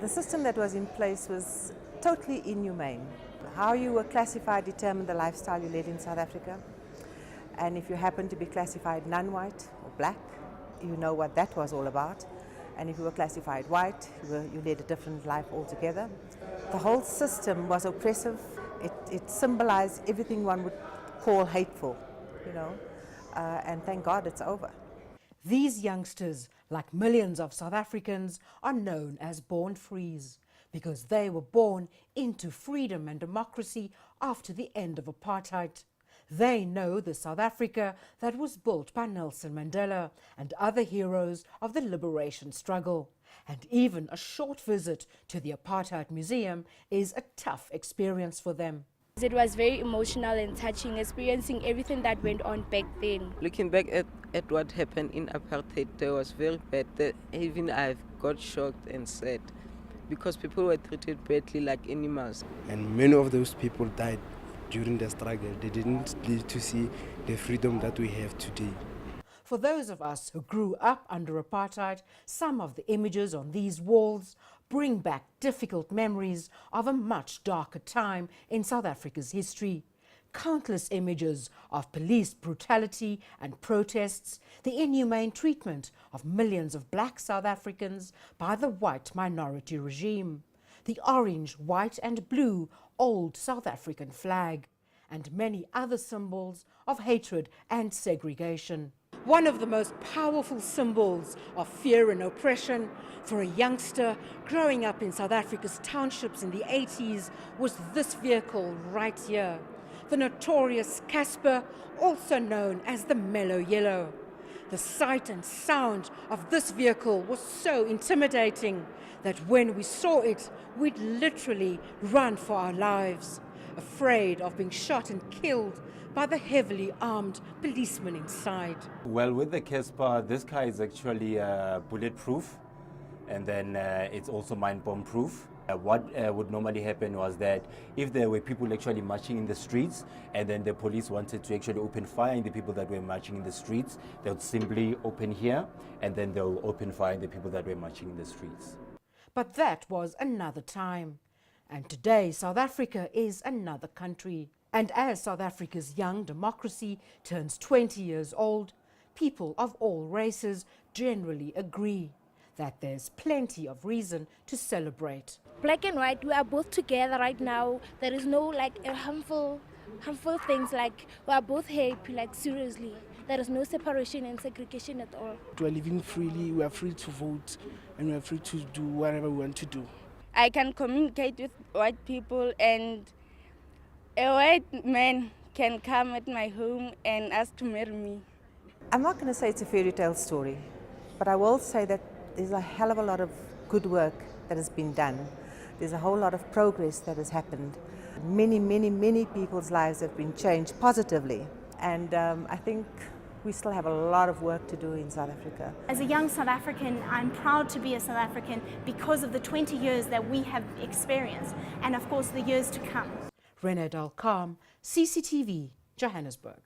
The system that was in place was totally inhumane. How you were classified determined the lifestyle you led in South Africa. And if you happened to be classified non-white or black, you know what that was all about. And if you were classified white, you led a different life altogether. The whole system was oppressive. It symbolized everything one would call hateful, you know, and thank God it's over. These youngsters, like millions of South Africans, are known as born frees because they were born into freedom and democracy after the end of apartheid. They know the South Africa that was built by Nelson Mandela and other heroes of the liberation struggle. And even a short visit to the Apartheid Museum is a tough experience for them. It was very emotional and touching, experiencing everything that went on back then. Looking back at what happened in apartheid, it was very bad. Even I got shocked and sad because people were treated badly like animals. And many of those people died during the struggle. They didn't live to see the freedom that we have today. For those of us who grew up under apartheid, some of the images on these walls bring back difficult memories of a much darker time in South Africa's history. Countless images of police brutality and protests, the inhumane treatment of millions of black South Africans by the white minority regime, the orange, white and blue old South African flag, and many other symbols of hatred and segregation. One of the most powerful symbols of fear and oppression for a youngster growing up in South Africa's townships in the 80s was this vehicle right here, the notorious Casper, also known as the Mellow Yellow. The sight and sound of this vehicle was so intimidating that when we saw it, we'd literally run for our lives, afraid of being shot and killed by the heavily armed policemen inside. Well, with the Casper, this car is actually bulletproof, and then it's also mine bomb proof. What would normally happen was that if there were people actually marching in the streets and then the police wanted to actually open fire on the people that were marching in the streets, they would simply open here and then they'll open fire on the people that were marching in the streets. But that was another time. And today, South Africa is another country. And as South Africa's young democracy turns 20 years old, people of all races generally agree that there's plenty of reason to celebrate. Black and white, we are both together right now. There is no harmful things, like we are both happy, like seriously. There is no separation and segregation at all. We are living freely, we are free to vote, and we are free to do whatever we want to do. I can communicate with white people, and a white man can come at my home and ask to marry me. I'm not going to say it's a fairy tale story, but I will say that there's a hell of a lot of good work that has been done. There's a whole lot of progress that has happened. Many, many, many people's lives have been changed positively. And I think we still have a lot of work to do in South Africa. As a young South African, I'm proud to be a South African because of the 20 years that we have experienced, and of course the years to come. RENE, CARME, CCTV, Johannesburg.